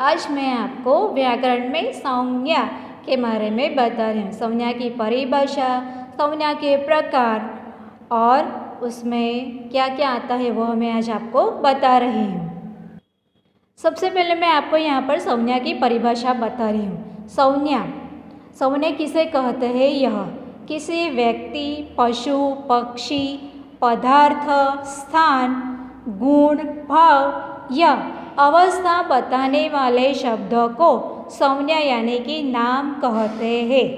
आज मैं आपको व्याकरण में संज्ञा के बारे में बता रही हूँ। संज्ञा की परिभाषा, संज्ञा के प्रकार और उसमें क्या क्या आता है वह मैं आज आपको बता रही हूँ। सबसे पहले मैं आपको यहाँ पर संज्ञा की परिभाषा बता रही हूँ। संज्ञा किसे कहते हैं? यह किसी व्यक्ति, पशु, पक्षी, पदार्थ, स्थान, गुण, भाव या अवस्था बताने वाले शब्दों को संज्ञा यानी कि नाम कहते हैं।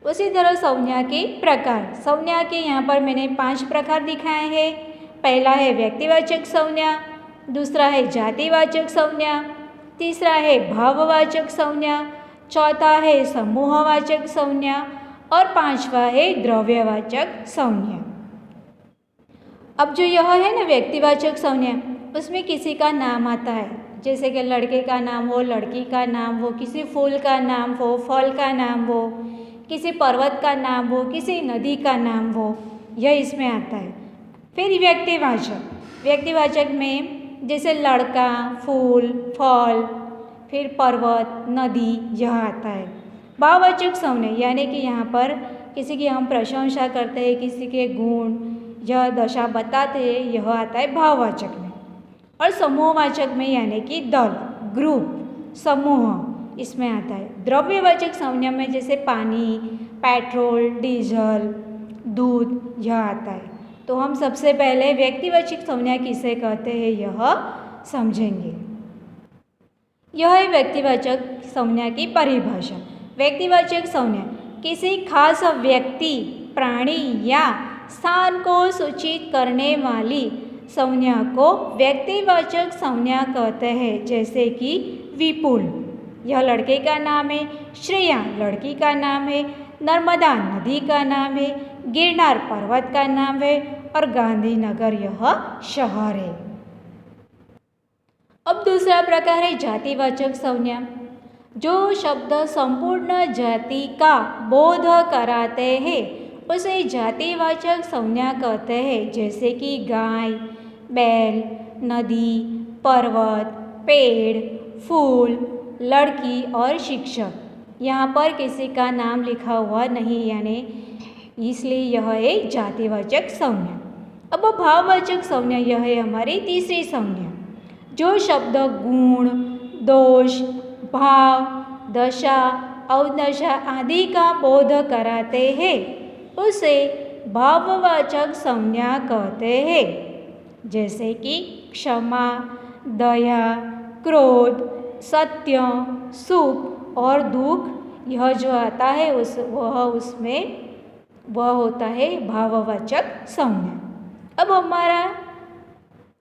उसी तरह संज्ञा के प्रकार, संज्ञा के यहाँ पर मैंने 5 प्रकार दिखाए हैं। पहला है व्यक्तिवाचक संज्ञा, दूसरा है जातिवाचक संज्ञा, तीसरा है भाववाचक संज्ञा, चौथा है समूहवाचक संज्ञा और 5वां है द्रव्यवाचक संज्ञा। अब जो यह है ना व्यक्तिवाचक संज्ञा, उसमें किसी का नाम आता है, जैसे कि लड़के का नाम हो, लड़की का नाम हो, किसी फूल का नाम हो, फल का नाम हो, किसी पर्वत का नाम हो, किसी नदी का नाम हो, यह इसमें आता है। फिर व्यक्तिवाचक में जैसे लड़का, फूल, फल, फिर पर्वत, नदी, यह आता है। भाववाचक संज्ञा यानी कि यहाँ पर किसी की हम प्रशंसा करते हैं, किसी के गुण, यह दशा बताते हैं, यह आता है भाववाचक में। और समूहवाचक में यानी कि दल, ग्रुप, समूह, इसमें आता है। द्रव्यवाचक संज्ञा में जैसे पानी, पेट्रोल, डीजल, दूध, यह आता है। तो हम सबसे पहले व्यक्तिवाचक संज्ञा किसे कहते हैं यह समझेंगे। यह है व्यक्तिवाचक संज्ञा की परिभाषा। व्यक्तिवाचक संज्ञा किसी खास व्यक्ति, प्राणी या स्थान को सूचित करने वाली संज्ञा को व्यक्तिवाचक संज्ञा कहते हैं। जैसे कि विपुल, यह लड़के का नाम है, श्रेया लड़की का नाम है, नर्मदा नदी का नाम है, गिरनार पर्वत का नाम है और गांधीनगर यह शहर है। अब दूसरा प्रकार है जातिवाचक संज्ञा। जो शब्द संपूर्ण जाति का बोध कराते हैं उसे जातिवाचक संज्ञा कहते हैं। जैसे कि गाय, बैल, नदी, पर्वत, पेड़, फूल, लड़की और शिक्षक। यहाँ पर किसी का नाम लिखा हुआ नहीं, यानी इसलिए यह है जातिवाचक संज्ञा। अब भाववाचक संज्ञा, यह है हमारी तीसरी संज्ञा। जो शब्द गुण, दोष, भाव, दशा, अवदशा आदि का बोध कराते हैं उसे भाववाचक संज्ञा कहते हैं। जैसे कि क्षमा, दया, क्रोध, सत्य, सुख और दुख, यह जो आता है वह होता है भाववाचक संज्ञा। अब हमारा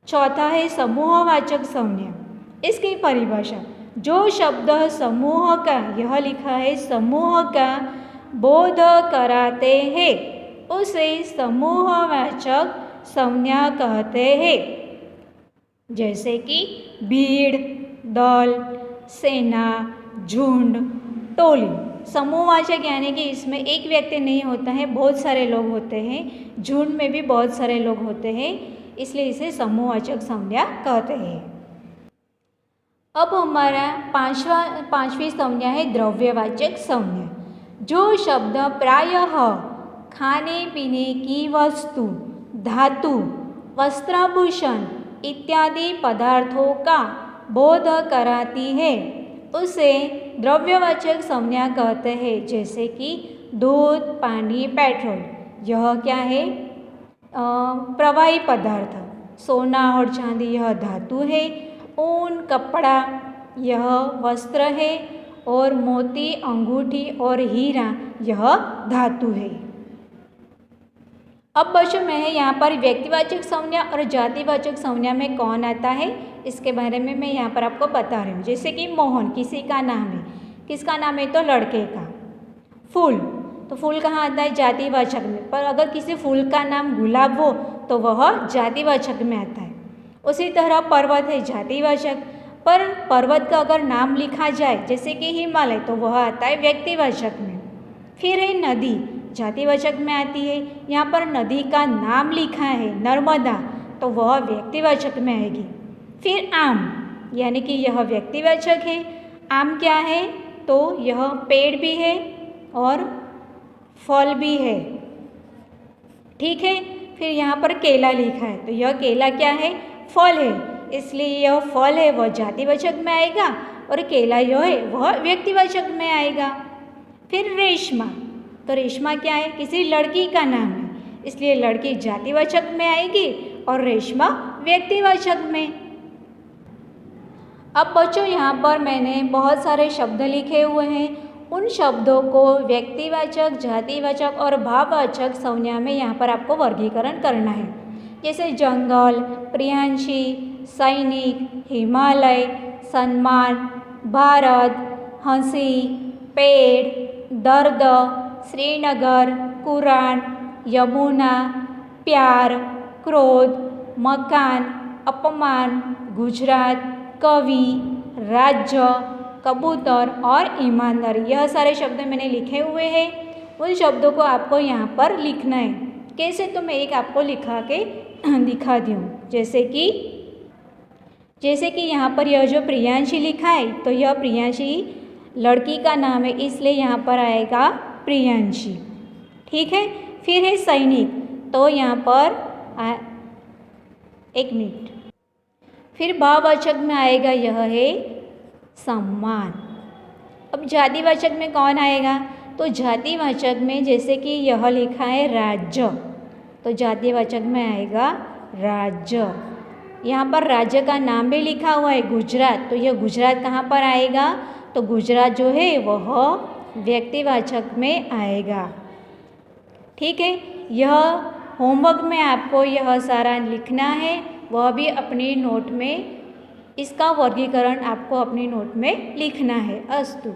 चौथा है समूहवाचक संज्ञा। इसकी परिभाषा, जो शब्द समूह का, यह लिखा है समूह का बोध कराते हैं उसे समूहवाचक संज्ञा कहते हैं। जैसे कि भीड़, दल, सेना, झुंड, टोली। समूहवाचक यानी कि इसमें एक व्यक्ति नहीं होता है, बहुत सारे लोग होते हैं, झुंड में भी बहुत सारे लोग होते हैं, इसलिए इसे समूहवाचक संज्ञा कहते हैं। अब हमारा पांचवी संज्ञा है द्रव्यवाचक संज्ञा। जो शब्द प्रायः खाने पीने की वस्तु, धातु, वस्त्राभूषण इत्यादि पदार्थों का बोध कराती है उसे द्रव्यवाचक संज्ञा कहते हैं। जैसे कि दूध, पानी, पेट्रोल, यह क्या है? प्रवाही पदार्थ। सोना और चांदी यह धातु है, ऊन, कपड़ा यह वस्त्र है और मोती, अंगूठी और हीरा यह धातु है। अब बच्चों में है यहाँ पर व्यक्तिवाचक संज्ञा और जातिवाचक संज्ञा में कौन आता है, इसके बारे में मैं यहाँ पर आपको बता रही हूँ। जैसे कि मोहन किसी का नाम है, किसका नाम है? तो लड़के का। फूल, तो फूल कहाँ आता है? जातिवाचक में। पर अगर किसी फूल का नाम गुलाब हो तो वह जातिवाचक में आता है। उसी तरह पर्वत है जातिवाचक, पर पर्वत का अगर नाम लिखा जाए जैसे कि हिमालय तो वह आता है व्यक्तिवाचक में। फिर है नदी, जातिवाचक में आती है। यहाँ पर नदी का नाम लिखा है नर्मदा, तो वह व्यक्तिवाचक में आएगी। फिर आम, यानी कि यह व्यक्तिवाचक है। आम क्या है? तो यह पेड़ भी है और फल भी है। ठीक है। फिर यहाँ पर केला लिखा है, तो यह केला क्या है? फल है, इसलिए यह फल है वह जातिवाचक में आएगा और केला जो है वह व्यक्तिवाचक में आएगा। फिर रेशमा, तो रेशमा क्या है? किसी लड़की का नाम है, इसलिए लड़की जातिवाचक में आएगी और रेशमा व्यक्तिवाचक में। अब बच्चों यहाँ पर मैंने बहुत सारे शब्द लिखे हुए हैं, उन शब्दों को व्यक्तिवाचक, जातिवाचक और भाववाचक संज्ञा में यहाँ पर आपको वर्गीकरण करना है। जैसे जंगल, प्रियांशी, सैनिक, हिमालय, सम्मान, भारत, हंसी, पेड़, दर्द, श्रीनगर, कुरान, यमुना, प्यार, क्रोध, मकान, अपमान, गुजरात, कवि, राज्य, कबूतर और ईमानदार, यह सारे शब्द मैंने लिखे हुए हैं। उन शब्दों को आपको यहाँ पर लिखना है। कैसे? तो मैं एक आपको लिखा के दिखा दूँ। जैसे कि यहाँ पर यह जो प्रियांशी लिखा है, तो यह प्रियांशी लड़की का नाम है, इसलिए यहाँ पर आएगा प्रियांशी। ठीक है। फिर है सैनिक, तो यहाँ पर एक मिनट, फिर भाववाचक में आएगा यह है सम्मान। अब जातिवाचक में कौन आएगा? तो जातिवाचक में जैसे कि यह लिखा है राज्य, तो जातिवाचक में आएगा राज्य। यहाँ पर राज्य का नाम भी लिखा हुआ है गुजरात, तो यह गुजरात कहाँ पर आएगा? तो गुजरात जो है वह व्यक्तिवाचक में आएगा। ठीक है। यह होमवर्क में आपको यह सारा लिखना है, वह भी अपनी नोट में, इसका वर्गीकरण आपको अपनी नोट में लिखना है। अस्तु।